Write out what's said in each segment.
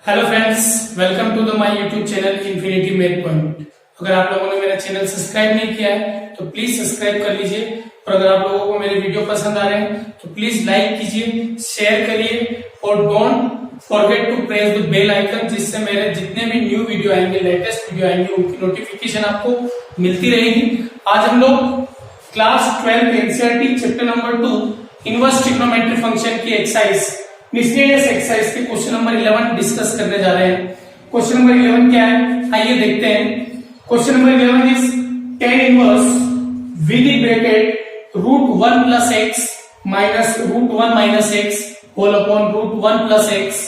Hello friends, welcome to the my YouTube channel infinity math point. अगर आप लोगों ने मेरा चैनल सब्सक्राइब नहीं किया है तो प्लीज सब्सक्राइब कर लीजिए, और अगर आप लोगों को मेरे वीडियो पसंद आ रहे हैं तो प्लीज लाइक कीजिए, शेयर करिए और don't forget to press the bell icon, जिससे मेरे जितने भी न्यू वीडियो आएंगे, लेटेस्ट वीडियो आएंगे, उनकी नोटिफिकेशन आपको मिलती रहेगी। आज हम लोग class 12 NCERT chapter number 2 inverse trigonometry function की एक्सरसाइज मिसलेनियस एक्सरसाइज के क्वेश्चन नंबर 11 डिस्कस करने जा रहे हैं। क्वेश्चन नंबर 11 क्या है, आइए देखते हैं। Question number 11 is tan inverse with the bracket √1 + x minus √1 minus x whole upon √1 + x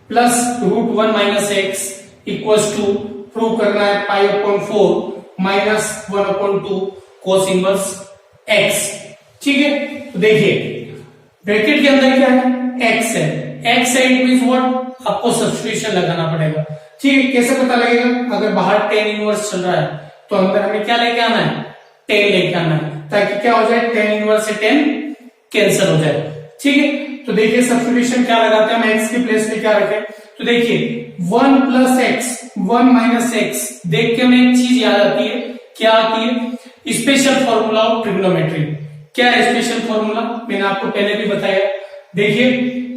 plus √1 minus x equals to prove करना है π/4 माइनस 1/2 cos इनवर्स x। ठीक है, तो देखिए ब्रैकेट के अंदर क्या है, x है, x है इट मींस व्हाट, आपको सब्स्टिट्यूशन लगाना पड़ेगा। ठीक है, कैसे पता लगेगा, अगर बाहर tan इनवर्स चल रहा है तो अंदर हमें क्या लेके आना है, tan लेके आना है, ताकि क्या हो जाए, tan इनवर्स से tan कैंसिल हो जाए। ठीक है, तो देखिए सब्स्टिट्यूशन क्या लगाते हैं हम, x की प्लेस पे क्या रखें, तो देखिए 1 + x 1 - x, देख के हमें एक चीज याद आती है, क्या आती है, स्पेशल फॉर्मूला ऑफ ट्रिग्नोमेट्री। क्या है स्पेशल फॉर्मूला, मैंने आपको पहले भी बताया। देखिए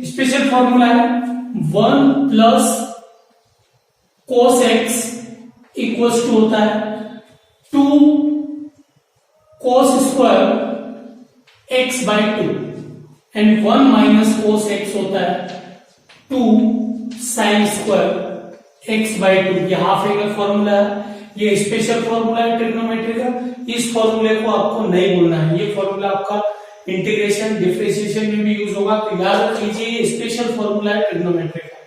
स्पेशल फॉर्मूला है 1 + cos x इक्वल्स टू होता है 2 cos² x/2 and 1 - cos x होता है 2 sin² x/2। ये हाफ एंगल फॉर्मूला है, ये स्पेशल फॉर्मूला है ट्रिग्नोमेट्री का। इस फॉर्मूले को आपको नहीं भूलना है, ये फॉर्मूला आपका इंटीग्रेशन डिफरेंशिएशन में भी यूज होगा, तो याद रख लीजिए ये स्पेशल फॉर्मूला है ट्रिग्नोमेट्री का।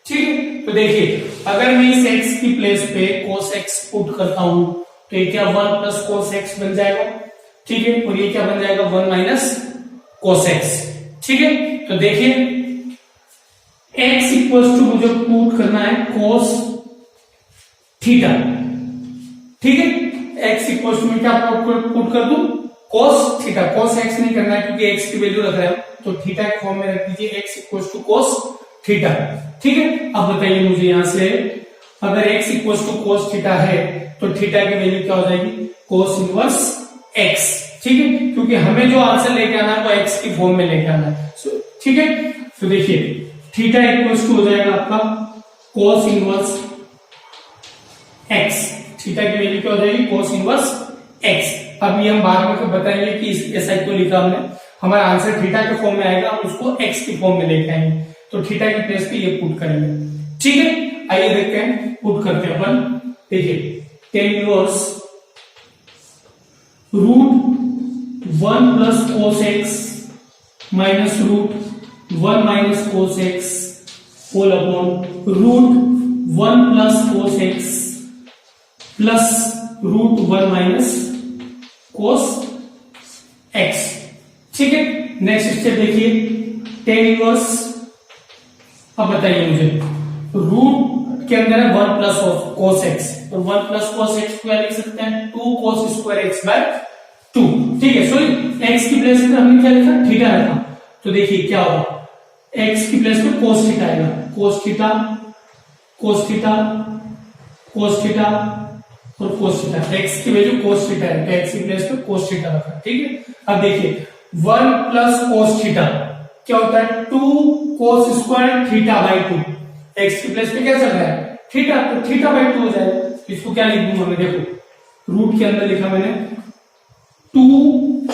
ठीक है, तो देखिए अगर मैं इस x की प्लेस पे cos x पुट करता हूं तो ये क्या 1 + cos x बन जाएगा। ठीक है, और ये क्या बन जाएगा 1 - cos x। ठीक है, तो देखिए x इक्वल्स टू मुझे पुट करना है cos थीटा। ठीक है, x इक्वल्स टू मैं क्या पुट कर दूं, cos थीटा। cos x नहीं करना है क्योंकि x की वैल्यू रख रहे हैं, तो थीटा के फॉर्म में रख दीजिए x equals to cos theta. ठीक है, अब बताइए मुझे यहां से, अगर x equals to cos theta है तो थीटा की वैल्यू क्या हो जाएगी, cos इनवर्स x। ठीक है, क्योंकि हमें जो आंसर लेके आना है वो x की फॉर्म में लेके आना है। ठीक है, तो देखिए थीटा इक्वल्स टू हो जाएगा आपका cos इनवर्स x। थीटा की वैल्यू क्या हो जाएगी, cos इनवर्स x। अब ये हम बाद में बताएंगे कि ऐसा क्यों लिखा हमने, हमारा आंसर थीटा के फॉर्म में आएगा, हम उसको x की फॉर्म में लेके आएंगे, तो थीटा की प्लेस पे ये पुट करेंगे। ठीक है, आइए देखते हैं, पुट करते हैं अपन। देखिए tan inverse √1 + cos x minus √1 - cos x whole upon √1 + cos x plus √1 - cos x। ठीक है, नेक्स्ट स्टेप देखिए tan इनवर्स। अब बताइए मुझे, रूट के अंदर है 1 + cos x, और 1 + cos x को क्या लिख सकते हैं, 2 cos² x/2। ठीक है, सॉरी x की प्लेस पे हमने क्या लिखा, थीटा रखा, तो देखिए क्या होगा, x की प्लेस पे cos थीटा आएगा, cos theta cos theta cos theta और cos थीटा। x की वैल्यू cos थीटा है तो x की प्लेस पे cos थीटा रखा। ठीक है, अब देखिए 1 + cos थीटा क्या होता है, 2 cos² θ/2। x की प्लेस पे क्या चल रहा है, थीटा, तो θ/2 हो जाएगा। इसको क्या लिख दूंगा मैं, देखो रूट के अंदर लिखा मैंने 2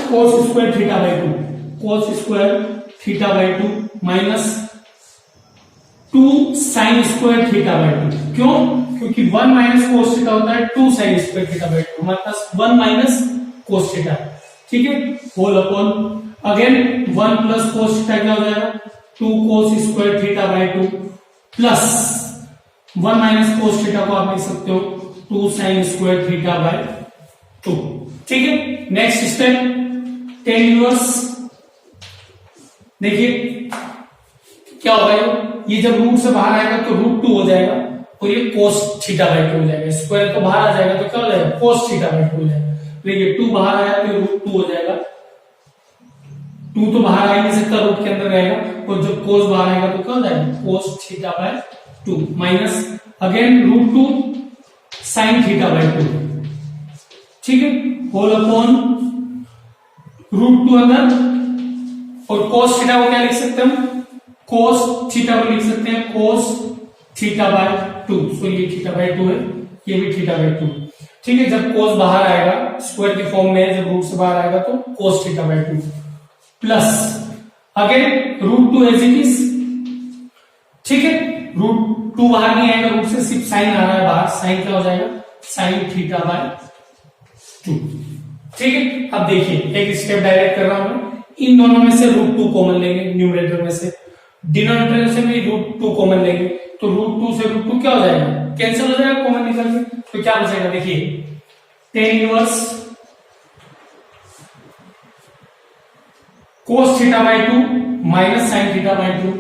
cos² θ/2 cos² θ/2 माइनस 2 sin² θ/2। क्यों, क्योंकि 1 - cos थीटा होता है 2 sin² θ/2, हमारे पास 1 - cos थीटा। ठीक है, whole upon again 1 + cos theta क्या हो जाएगा, 2 cos² θ/2 प्लस 1 - cos थीटा को आप लिख सकते हो 2 sin² θ/2। ठीक है, नेक्स्ट स्टेप tan इनवर्स। देखिए क्या होगा, ये जब रूट से बाहर आएगा तो √2 हो जाएगा, और ये cos θ/2 हो जाएगा, स्क्वायर तो बाहर आ जाएगा तो क्या हो जाएगा, cos θ/2 हो जाएगा। देखिए 2 बाहर आया तो √2 हो जाएगा, 2 तो बाहर आ ही नहीं सकता, रूट के अंदर रहेगा, और जब cos बाहर आएगा तो क्या हो जाएगा, cos θ/2। 2 minus again √2 sign theta by 2, ठीक है, होल अपॉन √2 अंदर, और कोस थीटा को क्या लिख सकते हैं हम, कोस थीटा को लिख सकते हैं कोस थीटा बाय 2। सो ये थीटा बाय 2 है, ये भी थीटा बाय 2, ठीक है। जब कोस बाहर आएगा स्क्वायर की फॉर्म में, जब रूट से बाहर आएगा तो cos theta by 2 plus again √2 as it is, ठीक है। √2 बाहर नहीं आएगा रूट से, सिर्फ साइन आ रहा है बाहर, साइन क्या हो जाएगा, साइन थीटा बाय 2, ठीक है। अब देखिए एक स्टेप डायरेक्ट कर रहा हूं मैं, इन दोनों में से √2 कॉमन लेंगे, न्यूमरेटर में से, डिनोमिनेटर से भी √2 कॉमन लेंगे, तो √2 से √2 क्या हो जाएगा, कैंसिल हो जाएगा कॉमन निकल के, तो क्या बचेगा, देखिए tan inverse cos theta by 2 minus sine theta by 2,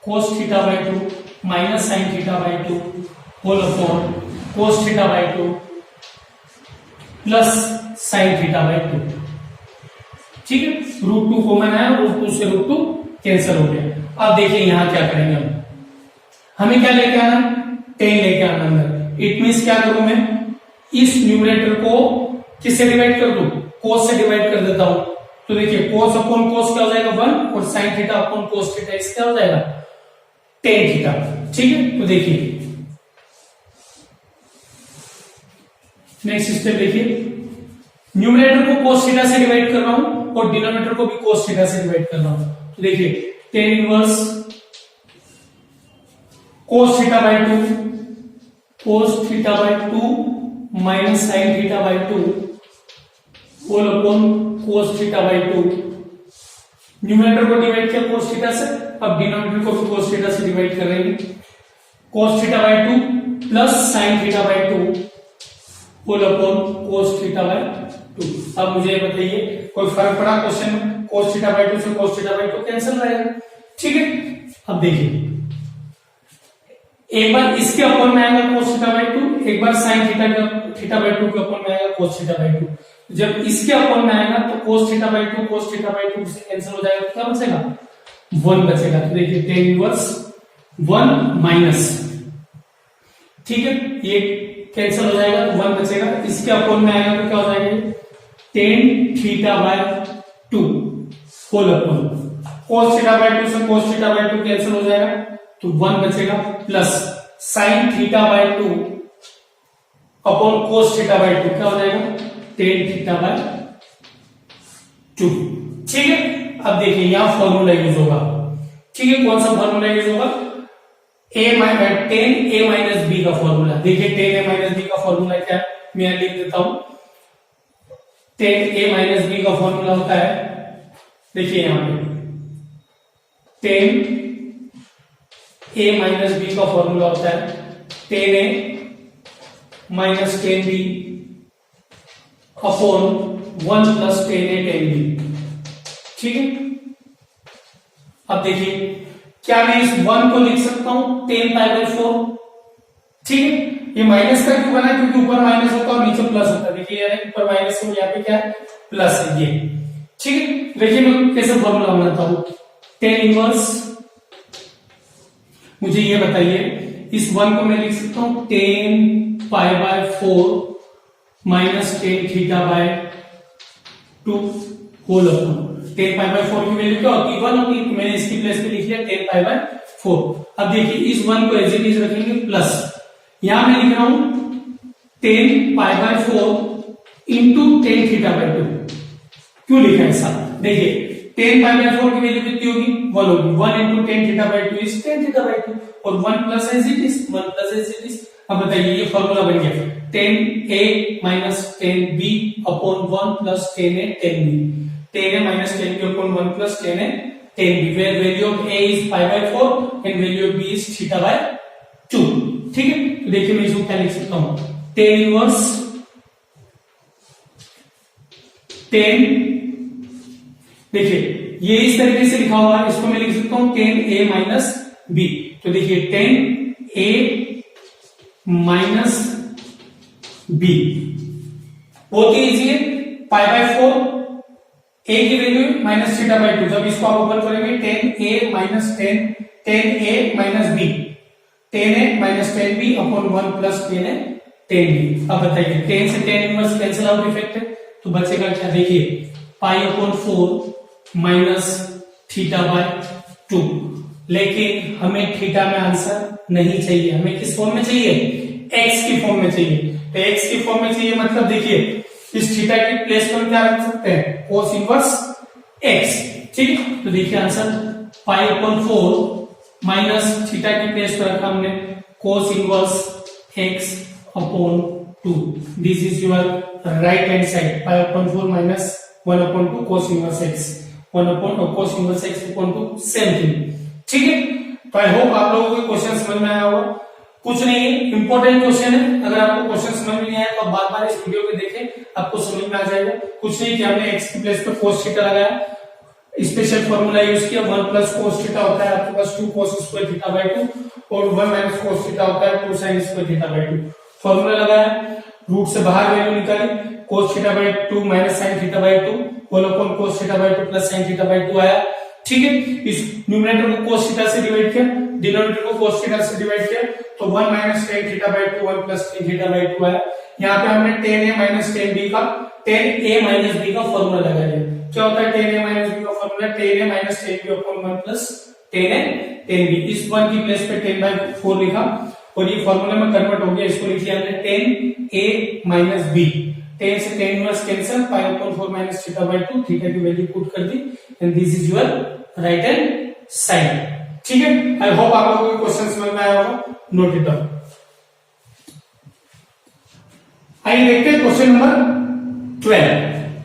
cos theta by 2 minus sine theta by 2 whole upon cos theta by 2 plus sine theta by 2, ठीक है। √2 कॉमन आया, √2 से √2 कैंसिल हो गया। अब देखिए यहां क्या करेंगे हम, हमें क्या लेके आना, tan लेके आना अंदर। इट मींस क्या करूं मैं, इस न्यूमरेटर को किससे डिवाइड कर दूं, cos से डिवाइड कर देता हूं, तो देखिए cos अपॉन cos क्या हो जाएगा 1, और sin theta upon cos theta इस क्या हो जाएगा tan थीटा, ठीक है। तो देखिए नेक्स्ट स्टेप देखिए, न्यूमरेटर को cos थीटा से डिवाइड कर रहा हूं और डिनोमिनेटर को भी cos थीटा से डिवाइड कर रहा हूं, तो देखिए tan inverse cos theta by 2, cos theta by 2 minus sine theta by 2 whole upon cos theta by 2, numerator को डिवाइड किया cos थीटा से, अब डिनोमिनेटर को भी cos थीटा से डिवाइड कर रहे हैं, cos theta by 2 plus sine theta by 2 whole upon cos theta by 2। अब मुझे बताइए कोई फर्क पड़ा क्वेश्चन में, cos थीटा बाय 2 से cos थीटा बाय 2 कैंसिल रहेगा, ठीक है। अब देखिए एक बार इसके अपॉन में आएगा cos थीटा बाय 2, एक बार sin थीटा बाय 2 के अपॉन में आएगा cos थीटा बाय 2। जब इसके अपॉन में आएगा तो cos theta by 2 cos theta by 2 से कैंसिल हो जाएगा, तो क्या बचेगा 1 बचेगा। तो देखिए tan इनवर्स 1 माइनस, ठीक है, ये कैंसिल हो जाएगा तो 1 बचेगा। इसके अपॉन में आएगा तो क्या हो जाएगा tan theta by 2 whole upon cos theta by 2 से cos थीटा बाय 2 कैंसिल हो जाएगा तो 1 बचेगा, plus sin theta by 2 upon cos theta by 2 क्या हो जाएगा tan थीटा बाय 2, ठीक है। अब देखिए यहां फॉर्मूला यूज होगा, ठीक है, कौन सा फॉर्मूला यूज होगा, tan a माइनस बी का फॉर्मूला। देखिए tan a माइनस बी का फॉर्मूला क्या है, मैं लिख देता हूं, tan a माइनस बी का फॉर्मूला होता है, देखिए यहां पे tan a माइनस बी का फॉर्मूला होता है tan a minus tan b upon 1 plus tan a tan b, ठीक है। अब देखिए क्या मैं इस 1 को लिख सकता हूं tan पाई बाय 4, ठीक है। ये माइनस का क्यों बना, क्योंकि ऊपर माइनस होता है और नीचे प्लस होता है, देखिए ऊपर माइनस है, यहाँ पे क्या है प्लस है ये, ठीक है। देखिए मैं कैसे फॉर्मूला बनाता हूं, tan इनवर्स, मुझे ये बताइए इस 1 को मैं लिख सकता हूं tan pi by 4 minus tan theta by 2 whole upon tan pi by 4 की वैल्यू क्या होती है 1 होती है, तो मैंने इसकी प्लेस पे लिख लिया tan पाई बाय 4। अब देखिए इस 1 को एज इट इज रखेंगे प्लस, यहां मैं लिख रहा हूं tan pi by 4 into tan theta by 2। क्यों लिखा है ऐसा, देखिए tan पाई बाय 4 की वैल्यू कितनी होगी 1 होगी, 1 into tan theta by 2 is tan theta by 2 और 1 plus as it is 1 plus as it is. अब बताइए ये फॉर्मूला बन गया tan a minus tan b upon 1 plus tan a tan b, tan a minus tan b upon 1 plus tan a tan b, where value of a is pi by 4 and value of b is theta by 2, ठीक है। तो देखिए मैं इसको क्या लिख सकता हूं, tan इनवर्स tan, देखिए ये इस तरीके से लिखा हुआ है, इसको मैं लिख सकता हूं tan a माइनस b। तो देखिए tan a माइनस b बहुत ही इजी है, पाई बाय 4 a की वैल्यू माइनस थीटा बाय 2, जब इसको आप ओपन करेंगे tan a minus tan a minus b, 10a minus 10b upon 1 plus 10a 10b। अब बताइए 10 से 10 इनवर्स कैंसिल आउट इफेक्ट है तो बचेगा क्या, देखिए पाई अपॉन 4 माइनस थीटा बाय 2। लेकिन हमें थीटा में आंसर नहीं चाहिए, हमें किस फॉर्म में चाहिए, एक्स की फॉर्म में चाहिए। तो एक्स की फॉर्म में चाहिए मतलब देखिए इस थीटा की प्लेस पर क्या रख सकते हैं, कोस इनवर्स एक्स। ठीक, तो देखिए आंसर पाई अपॉन 4 माइनस थीटा की प्लेस पर रखा हमने कोस inverse x upon 2। This is your right hand side, pi upon 4 minus 1 upon 2 cos inverse x, 1 upon cos inverse x upon 2 same thing. ठीक है, तो आई होप आप लोगों को क्वेश्चन समझ में आया होगा। कुछ नहीं है, इंपॉर्टेंट क्वेश्चन है, अगर आपको क्वेश्चन समझ में नहीं आया तो आप बार बार इस वीडियो को देखें, आपको समझ में आ जाएगा। कुछ नहीं कि हमने एक्स की प्लेस पे कोस थीटा लगाया, स्पेशल फॉर्मूला यूज किया, 1 प्लस कोस थीटा होता है आपके पास 2 कोस स्क्वायर थीटा बाय 2 और 1 माइनस कोस थीटा होता है 2 sine square theta by 2। Formula लगाया, रूट से बाहर वैल्यू निकाली, cos theta by 2 minus sine theta by 2 whole upon cos theta by 2 plus sine theta by 2 आया। ठीक है, इस न्यूमरेटर को कोस थीटा से डिवाइड किया, डिनोमिनेटर को कोस थीटा से डिवाइड किया तो 1 minus tan theta by 2 1 plus tan theta by 2 आया। यहाँ पे हमने tan a minus tan b का फॉर्मूला लगा लिया। क्या होता है tan a माइनस b का formula, tan a minus tan b upon 1 plus tan a tan b। इस 1 की प्लेस पे 10 बाय 4 लिखा और ये फॉर्मूला में कन्वर्ट हो गया, इसको लिख लिया हमने tan a minus b। tan से tan inverse cancel, pi upon 4 minus theta by 2, theta की वैल्यू पुट कर दी and this is your right hand side. ठीक है, आई होप आप लोगों को क्वेश्चन समझ में आया होगा, नोट इट डाउन। आइए देखते हैं क्वेश्चन नंबर 12।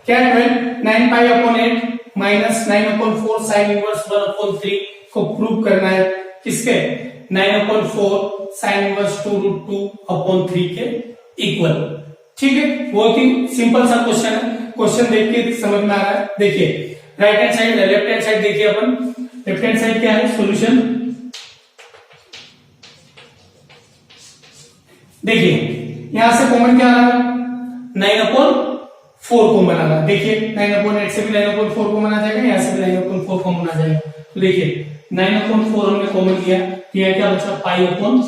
क्या 12, 9 pi upon 8 minus 9 upon 4 sine inverse 1 upon 3 को प्रूव करना है, किसके, 9 upon 4 sine inverse 2 root 2 upon 3 के इक्वल। ठीक है, बहुत ही सिंपल सा क्वेश्चन है, क्वेश्चन देख के समझ में आ रहा है। देखिए right hand side, left hand side देखिए अपन, लेफ्ट हैंड साइड क्या है, सॉल्यूशन देखिए यहां से कॉमन क्या आ रहा है, 9 अपॉन 4 कॉमन आ रहा है। देखिए 9 अपॉन 8 से भी 9 अपॉन 4 कॉमन आ जाएगा, यहां से भी 9 अपॉन 4 कॉमन आ जाएगा। तो देखिए 9 अपॉन 4 हमने कॉमन किया, यह क्या बचा, पाई अपॉन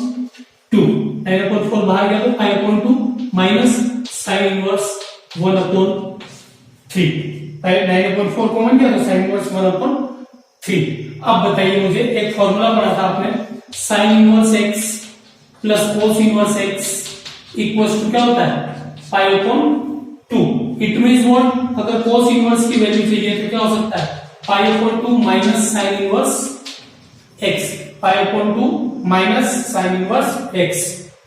2। 9 अपॉन 4 बाहर गया तो पाई upon 2 minus sign inverse 1 upon 3। 9 upon 4 common किया तो साइन इनवर्स 1 अपॉन 3। अब बताइए मुझे, एक फॉर्मूला पढ़ा था आपने, sine inverse x plus cos inverse x equals to क्या होता है, pi upon 2। It means what, अगर कोस इनवर्स की वैल्यू चाहिए तो क्या हो सकता है, pi upon 2 minus sign inverse x, पाई upon 2 minus sign inverse x.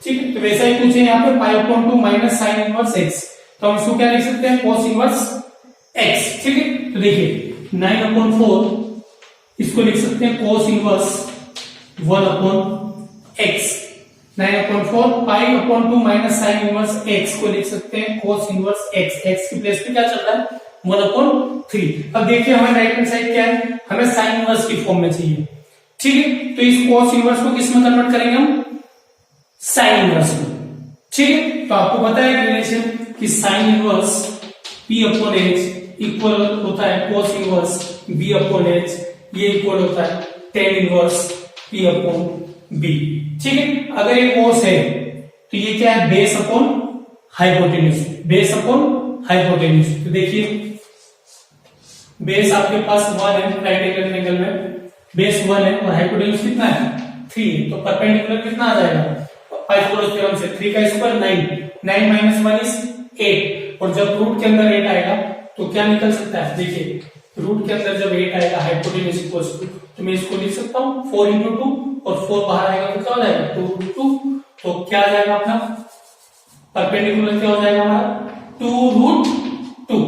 ठीक है, तो वैसा ही कुछ है यहाँ पे, पाई upon 2 minus sign inverse x, तो हम इसको क्या लिख सकते हैं, कोस इनवर्स एक्स। ठीक है, तो देखिए 9 अपॉन 4 इसको लिख सकते हैं cos inverse 1 upon x, 9 upon 4 पाई upon 2 minus sign inverse x को लिख सकते हैं कोस इनवर्स एक्स। एक्स की प्लेस पे क्या चल रहा है, 1 अपॉन 3। अब देखिए हमें राइट हैंड साइड क्या है, हमें साइन इनवर्स की फॉर्म में चाहिए। ठीक है, तो इस कोस इनवर्स को किस में कन्वर्ट करेंगे हम, साइन इनवर्स में। ठीक है, तो आपको पता है रिलेशन कि sine inverse p upon h equal होता है cos inverse b upon h, ये इक्वल होता है tan inverse p upon b। ठीक है, अगर ये कोस है तो ये क्या है, base upon hypotenuse, base upon hypotenuse. तो देखिए बेस आपके पास 1 है, राइट एंगल ट्रायंगल में बेस 1 है और हाइपोटेन्यूज कितना है, 3 है, तो परपेंडिकुलर कितना आ जाएगा, पाइथागोरस थ्योरम से 3 का स्क्वायर 9 माइनस 1 इज 8, और जब रूट के अंदर 8 आएगा तो क्या निकल सकता है, देखिए रूट के अंदर जब 8 आएगा हाइपोटेन्यूज इक्वल्स टू, तो मैं इसको लिख सकता हूँ 4 into 2 और 4 बाहर आएगा तो क्या हो जाएगा 2 root 2, तो क्या आ जाएगा अपना परपेंडिकुलर, क्या हो जाएगा हमारा 2 root 2।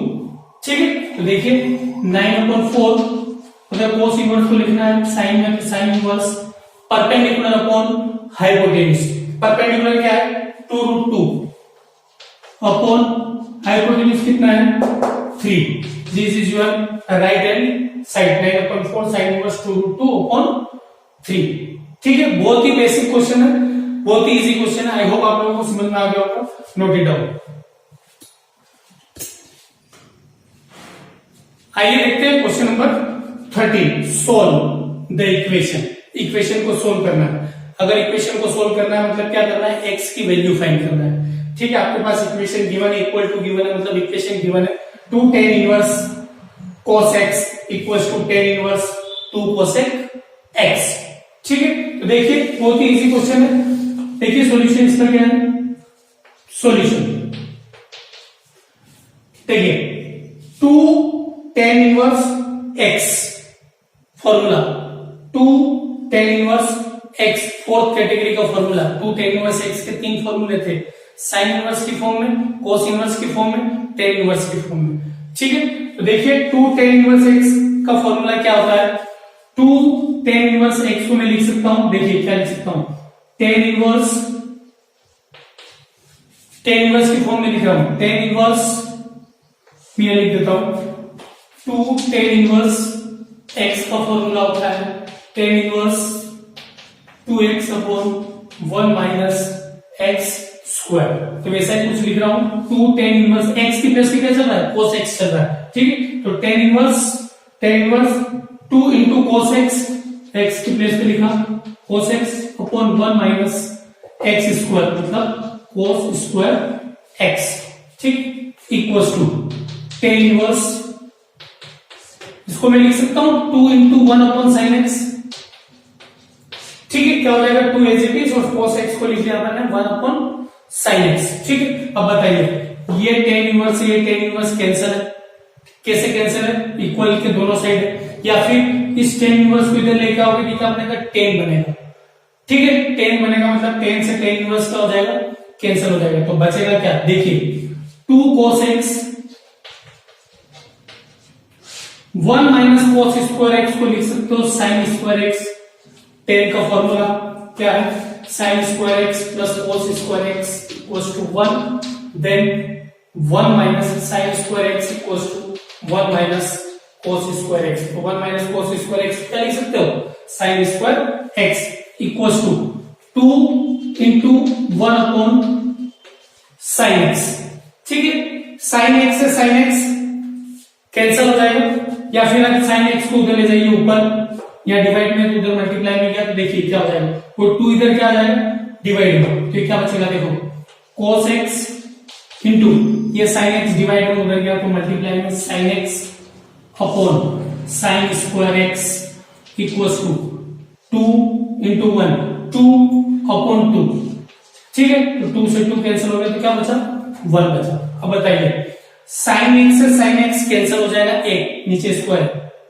ठीक है, तो देखिए 9 अपॉन 4, अगर कोस इनवर्स को लिखना है साइन में, sign inverse perpendicular upon hypotenuse, perpendicular क्या है 2 root 2 अपॉन हाइपोटेन्यूज कितना है 3। This is your right hand side, 9 upon 4 sine inverse 2 root 2 upon 3। ठीक है, बहुत ही बेसिक क्वेश्चन है, बहुत ही इजी क्वेश्चन है, आई होप आप लोगों को समझ में आ गया होगा, नोट इट डाउन। आइए देखते हैं question number 13, solve the equation, equation को सोल्व करना है। अगर इक्वेशन को सोल्व करना है मतलब क्या करना है, x की वैल्यू फाइंड करना है। ठीक है, आपके पास इक्वेशन गिवन है, इक्वल टू गिवन है, मतलब इक्वेशन गिवन है 2 tan inverse cos x equals to tan inverse 2 cosec x। ठीक है, तो देखिए बहुत ही इजी क्वेश्चन है। देखिए सॉल्यूशन इसका क्या है, सॉल्यूशन देखिए 2 tan inverse x formula 2 tan inverse x fourth category का फॉर्मूला। 2 tan इनवर्स x के 3 फॉर्मूले थे, साइन इनवर्स की फॉर्म में, कोस इनवर्स की फॉर्म में, tan इनवर्स की फॉर्म में। ठीक है, तो देखिए 2 tan इनवर्स x का फॉर्मूला क्या होता है, 2 tan इनवर्स x को मैं लिख सकता हूं, देखिए क्या लिख सकता हूं, tan इनवर्स की फॉर्म में लिख रहा हूं, tan इनवर्स मैं लिख देता हूं 2 tan इनवर्स x का फॉर्मूला होता है tan inverse 2x upon 1 minus x square. तो वैसा ही कुछ लिख रहा हूं, 2 tan इनवर्स x की प्लेस पे क्या चल रहा है, cos x चल रहा है। ठीक है, तो tan inverse 2 into cos x, x की प्लेस पे लिखा cos x upon 1 minus x square, मतलब cos स्क्वायर x। ठीक, इक्वल्स टू tan इनवर्स, इसको मैं लिख सकता हूं 2 into 1 अपॉन sin x। ठीक है, क्या हो जाएगा 2 एज इट इज, और cos x को लिख दिया मैंने 1 अपॉन sin x। ठीक है, अब बताइए ये tan इनवर्स कैंसिल है, कैसे कैंसिल है, इक्वल के दोनों साइड है, या फिर इस tan इनवर्स को इधर लेकर आओगे तो क्या बनेगा, tan बनेगा। ठीक है, tan बनेगा मतलब tan से tan इनवर्स क्या हो जाएगा, कैंसिल हो जाएगा, तो बचेगा क्या, देखिए 2 cos x 1 minus cos square x को लिख सकते हो sin स्क्वायर x। tan का फॉर्मूला क्या है, sin square x plus cos square x equals to 1, then 1 minus sin square x equals to 1 minus cos square x। तो 1 minus cos square x क्या लिख सकते हो, sin square x equals to 2 into 1 upon sin x। ठीक है, sin x से sin x cancel हो जाएगा, या फिर अगर sin x को उधर ले जाइए ऊपर, या डिवाइड में तो उधर मल्टीप्लाई में गया, तो देखिए क्या हो जाएगा, वो 2 इधर क्या आ जाएगा, डिवाइड में, तो क्या बचेगा, देखो cos x इंटू ये sin x डिवाइड में उधर गया तो मल्टीप्लाई में sin x upon sin square x equals to 2 into 1 2 अपॉन 2। ठीक है, तो 2 से 2 कैंसिल हो गया तो क्या बचा, 1 बचा। अब बताइए sin x से sin x कैंसिल हो जाएगा, 1 नीचे स्क्वायर,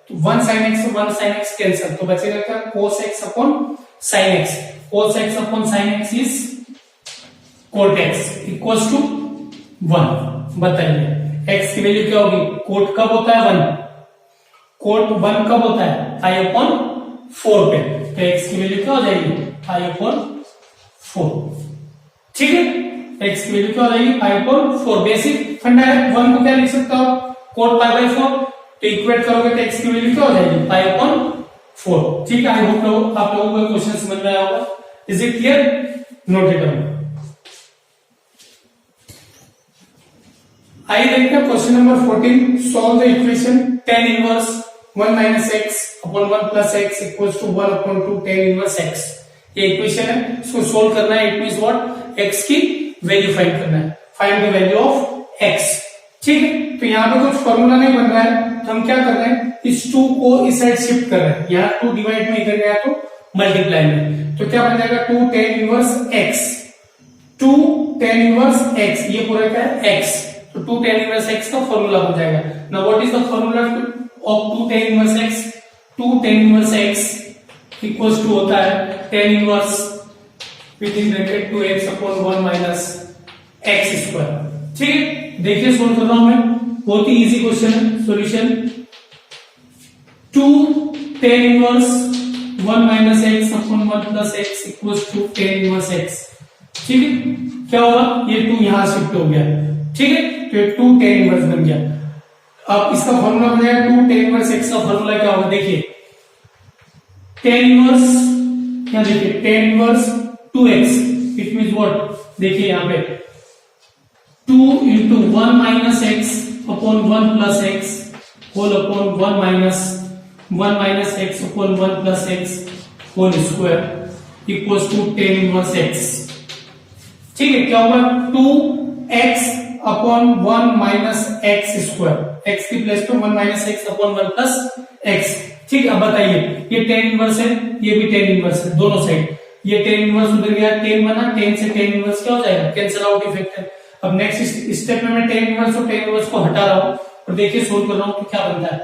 तो 1 sin x से 1 sin x कैंसिल, तो बचेगा क्या, cos x upon sin x। cos x upon sin x is cot x equals to 1। बताइए x की वैल्यू क्या होगी, cot कब होता है 1, cot 1 कब होता है, pi अपॉन 4 पे, तो x की वैल्यू क्या हो जाएगी, pi अपॉन 4। ठीक है, x की वैल्यू क्या हो जाएगी, pi अपॉन 4। बेसिक फंडा है, 1 को क्या लिख सकता हो, cot pi by 4, तो इक्वेट करोगे तो x की वैल्यू क्या हो जाएगी, pi अपॉन 4। ठीक है, आई होप आप लोगों को क्वेश्चन समझ में आया होगा। Is it clear, note it down. आइए देखते हैं question number 14, solve the equation tan inverse 1 minus x upon 1 plus x equals to 1 upon 2 tan inverse x। ये इक्वेशन है, इसको सोल्व करना है, इट मींस व्हाट, x की वैल्यू फाइंड करना है, find the value of x। ठीक है, तो यहाँ पे कुछ फॉर्मूला नहीं बन रहा है, तो हम क्या कर रहे हैं, इस 2 को इस साइड शिफ्ट कर रहे हैं, यहाँ 2 डिवाइड में इधर गया तो मल्टीप्लाई में, तो क्या बन जाएगा 2 tan inverse x, 2 tan inverse x, ये पूरा क्या है x, तो 2 tan इनवर्स x का फॉर्मूला बन जाएगा। Now what is the formula of 2 tan inverse x, 2 tan inverse x equals to होता है tan inverse within bracket 2x upon 1 minus x square. ठीक है, देखिए सोल्व कर रहा हूं मैं, बहुत ही इजी क्वेश्चन है। Solution 2 tan inverse 1 minus x upon 1 plus x equals to tan inverse x। ठीक है, क्या होगा, ये 2 यहां शिफ्ट हो गया। ठीक है, तो ये 2 tan इनवर्स बन गया। अब इसका फॉर्मूला बन जाएगा 2 tan इनवर्स x का फॉर्मूला क्या होगा, देखिए tan इनवर्स, क्या देखिए tan inverse 2x, it means what, देखिए यहां पे 2 into 1 minus x upon 1 plus x whole upon 1 minus x upon 1 plus x whole square equal to tan inverse x. ठीक है, क्या होगा 2x upon 1 minus x square, x की place पे 1 minus x upon 1 plus x. ठीक है, अब बताइए ये टेन इनवर्स है, ये भी टेन इनवर्स है, दोनों साइड ये टेन इनवर्स उधर गया, टेन बना, टेन से टेन इनवर्स क्या हो जाएगा, कैंसिल आउट इफेक्ट है। अब नेक्स्ट स्टेप में मैं टेन इनवर्स और टेन इनवर्स को हटा रहा हूं और देखिए सोल्व कर रहा हूं तो क्या बनता है।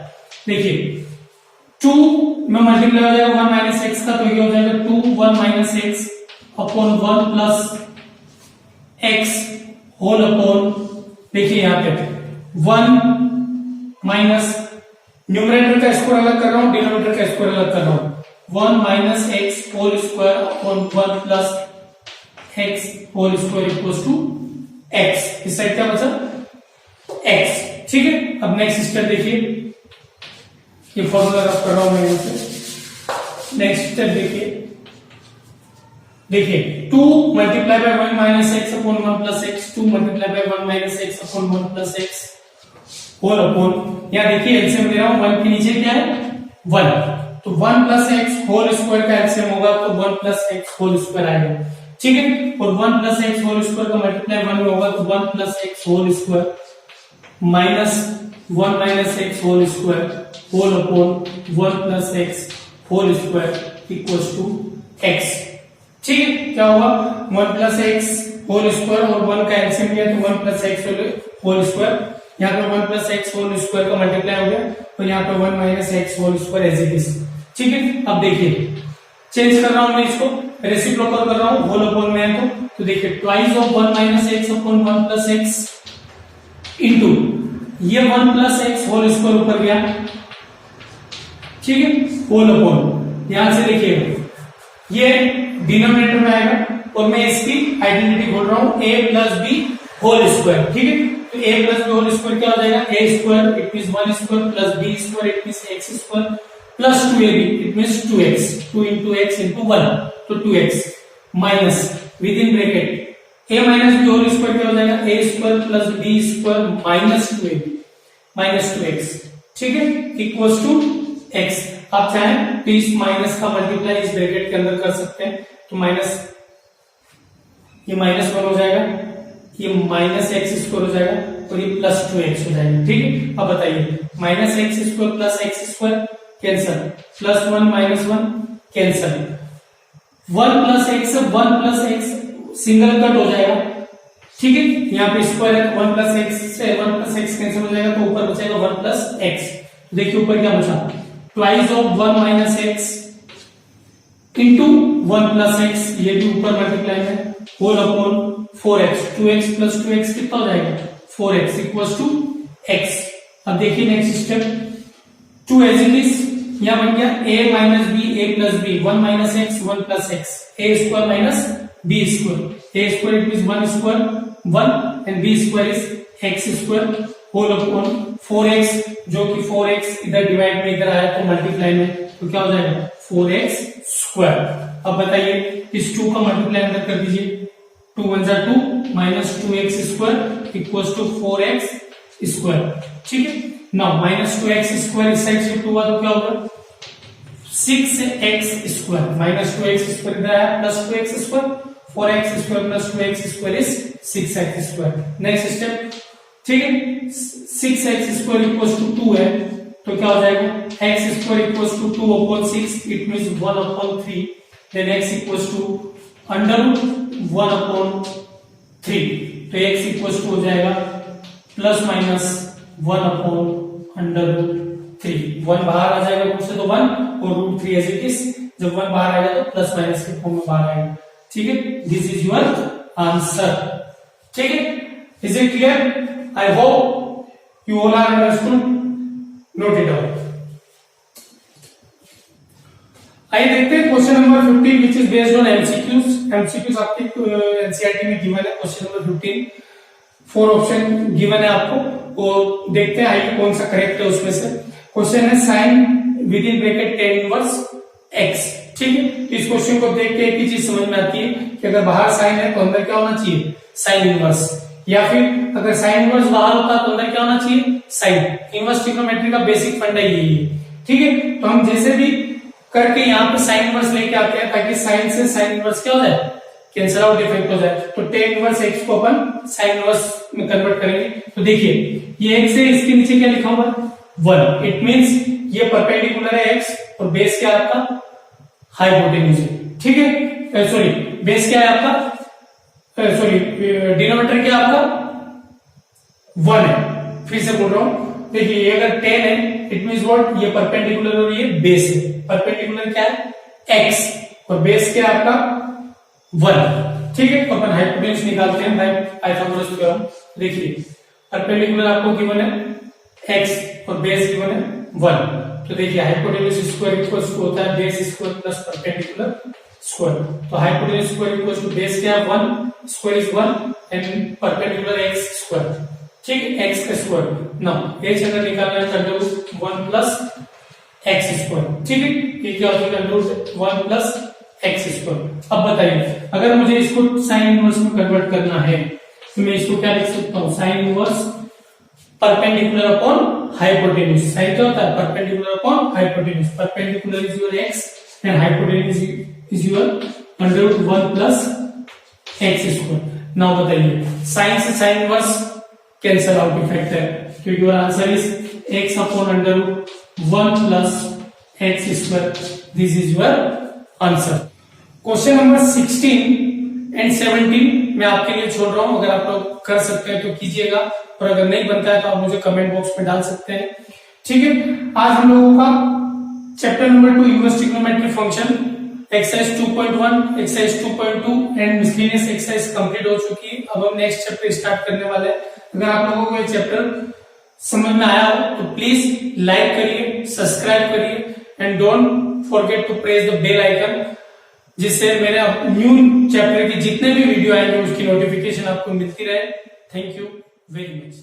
देखिए 2 में मल्टीप्लाई हो जाएगा 1 माइनस एक्स का, तो ये हो जाएगा 2 1 minus x upon 1 plus x whole upon, देखिए यहां पे 1 माइनस न्यूमरेटर का स्क्वायर अलग कर रहा हूं, डिनोमिनेटर का स्क्वायर अलग कर रहा हूं, 1 minus x whole square upon 1 plus x whole square equals to x. इस साइड क्या बचा एक्स। ठीक है, अब नेक्स्ट स्टेप देखिए, ये फॉर्मूला रख कर रहा हूं मैं यहां से। नेक्स्ट स्टेप देखिए 2 multiply by 1 minus x upon 1 plus x, 2 multiply by 1 minus x upon 1 plus x whole upon, यहां देखिए एलसीएम ले रहा हूं, 1 के नीचे क्या है 1, तो 1 प्लस एक्स होल स्क्वायर का एलसीएम होगा तो 1 प्लस एक्स होल स्क्वायर आएगा। ठीक है, और 1 प्लस एक्स होल स्क्वायर का मल्टीप्लाई 1 में होगा तो 1 plus x whole square minus 1 minus x whole square whole upon 1 plus x whole square equals to x. ठीक है, क्या होगा 1 प्लस एक्स होल स्क्वायर और 1 का एलसीएम लिया तो 1 प्लस एक्स होल स्क्वायर, यहाँ पे 1 प्लस एक्स होल स्क्वायर का मल्टीप्लाई हो गया तो यहाँ पे 1 minus x whole square as it is. ठीक है, अब देखिए चेंज कर रहा हूं मैं इसको, रेसिप्रोकल कर रहा हूं, होल अपॉन में है तो देखिए twice of 1 minus x upon 1 plus x into ये 1 प्लस एक्स होल स्क्वायर ऊपर गया। ठीक है, होल अपॉन, यहां से देखिए ये डिनोमिनेटर में आएगा और मैं इसकी आइडेंटिटी बोल रहा हूं a plus B whole square. ठीक है, तो a plus B whole square क्या हो जाएगा a square it means 1 square plus b square it means x square plus 2ab it means 2x, 2 into x into 1 तो 2x minus within bracket a minus b whole square क्या हो जाएगा a square plus b square minus 2ab minus 2x। ठीक है, equals to x। आप चाहें तो इस माइनस का मल्टीप्लाई इस ब्रैकेट के अंदर कर सकते हैं, तो माइनस ये माइनस 1 हो जाएगा, ये माइनस एक्स स्क्वायर हो जाएगा और ये प्लस 2x हो जाएगा। ठीक है, अब बताइए minus x square plus x square cancel, plus 1 minus 1 cancel, 1 plus x 1 plus x single cut हो जाएगा। ठीक है, यहाँ पे स्क्वायर है 1 प्लस एक्स से 1 प्लस एक्स कैंसिल हो जाएगा तो ऊपर बचेगा 1 प्लस एक्स। देखिए ऊपर क्या बचा twice of 1 minus x into 1 plus x, ये भी ऊपर मल्टीप्लाई है whole upon 4x, 2x plus 2x कितना हो जाएगा 4x इक्वल्स टू x। अब देखिए next step 2 as it is, यहां बन गया a minus b a plus b, 1 minus x 1 plus x, a square minus b square, a square it means 1 square 1 and b square is x square whole upon 4x, जो कि 4x इधर divide में इधर आया तो multiply में तो क्या हो जाएगा 4x स्क्वायर। अब बताइए इस 2 का मल्टीप्लाई अंदर कर दीजिए, 2 1 जा 2 minus 2x square equals to 4x square. ठीक है, नाउ माइनस 2x स्क्वायर इस साइड शिफ्ट हुआ तो क्या होगा 6x square, minus 2x square इधर आया plus 2x square, 4x square plus 2x square is 6x square. Next step, ठीक है 6x स्क्वायर इक्वल्स टू 2 है तो क्या हो जाएगा x स्क्वायर इक्वल्स टू 2 अपॉन 6 it means 1 upon 3, then x equals to under 1 upon 3, तो x इक्वल्स टू हो जाएगा प्लस माइनस 1 अपॉन अंडर 3, 1 बाहर आ जाएगा रूट से तो 1 और रूट 3 एज इट इज, जब 1 बाहर आ जाए तो प्लस माइनस के फॉर्म में बाहर आएगा। ठीक है, दिस इज योर आंसर। ठीक है, is it clear? I hope you all are understood. Note it down. आइए देखते हैं question number 15 which is based on MCQs. MCQs आपके NCERT में गिवन है। क्वेश्चन नंबर 15 4 ऑप्शन गिवन है आपको, वो देखते हैं आइए कौन सा करेक्ट है उसमें से। क्वेश्चन है sine within bracket tan inverse x। ठीक है, इस क्वेश्चन को देख के एक ही चीज समझ में आती है कि अगर बाहर साइन है तो अंदर क्या होना चाहिए साइन इनवर्स, या फिर अगर साइन इनवर्स बाहर होता तो अंदर क्या होना चाहिए साइन इनवर्स। ट्रिग्नोमेट्री का बेसिक फंडा यही है। ठीक है, तो हम जैसे भी करके यहाँ पे साइन इनवर्स लेके आते हैं ताकि साइन से साइन इनवर्स क्या हो जाए, कैंसल आउट इफेक्ट हो जाए। तो टेन इनवर्स एक्स को अपन साइन इनवर्स में कन्वर्ट करेंगे। तो देखिए ये एक्स है, इसके नीचे क्या लिखा हुआ है 1, इट मींस ये परपेंडिकुलर है एक्स और बेस क्या है आपका हाइपोटेन्यूज है, ठीक है। सॉरी बेस क्या है आपका, सॉरी डिनोमिनेटर क्या है आपका 1 है। फिर से बोल रहा हूं, देखिए ये अगर 10 है इट मींस व्हाट, ये परपेंडिकुलर और ये बेस है। परपेंडिकुलर क्या है x और बेस क्या है आपका 1, ठीक है। तो अपन हाइपोटेन्यूज निकालते हैं बाय पाइथागोरस थ्योरम। देखिए परपेंडिकुलर आपको गिवन है x और बेस गिवन है 1। तो देखिए हाइपोटेन्यूज स्क्वायर इक्वल्स टू होता है base square plus perpendicular square. तो hypotenuse square equals to base क्या है 1, square is 1 and perpendicular x square, ठीक है, x का स्क्वायर। नाउ h अगर निकालना है कंट्रोल 1 प्लस x स्क्वायर, ठीक है। ये क्या होता है कंट्रोल 1 प्लस x स्क्वायर। अब बताइए अगर मुझे इसको साइन इनवर्स में कन्वर्ट करना है तो मैं इसको क्या लिख सकता हूं, sine inverse perpendicular upon hypotenuse. Sine क्या होता है perpendicular upon hypotenuse. Perpendicular is your x and hypotenuse is your under root 1 plus x square. Now बताइए साइन से sine inverse cancel out effect है, क्योंकि your answer is x upon under root 1 plus x square. This is your answer. Question number 16 and 17 मैं आपके लिए छोड़ रहा हूं, अगर आप लोग कर सकते हैं तो कीजिएगा, और अगर नहीं बनता है तो आप मुझे कमेंट बॉक्स में डाल सकते हैं, ठीक है। आज हम लोगों का chapter number 2 inverse trigonometry function exercise 2.1, exercise 2.2 and miscellaneous exercise complete हो चुकी है। अब हम नेक्स्ट चैप्टर स्टार्ट करने वाले हैं। अगर आप लोगों को ये चैप्टर समझ में आया हो तो प्लीज लाइक करिए, सब्सक्राइब करिए and don't forget to press the bell icon, जिससे मेरे न्यू चैप्टर की जितने भी वीडियो आएंगे उसकी नोटिफिकेशन आपको मिलती रहे। Thank you very much.